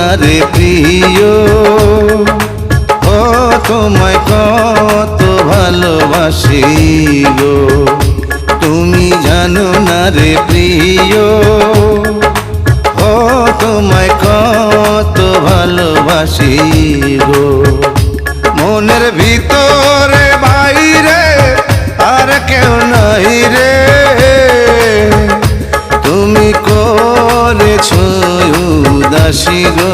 না রে প্রিয়, ও তোমায় কত ভালোবাসি গো। তুমি জানো না রে প্রিয়, ও তোমায় কত ভালোবাসি গো। মনের ভিতরে বাইরে আর কেউ নাই রে, তুমি করেছো উদাসী গো।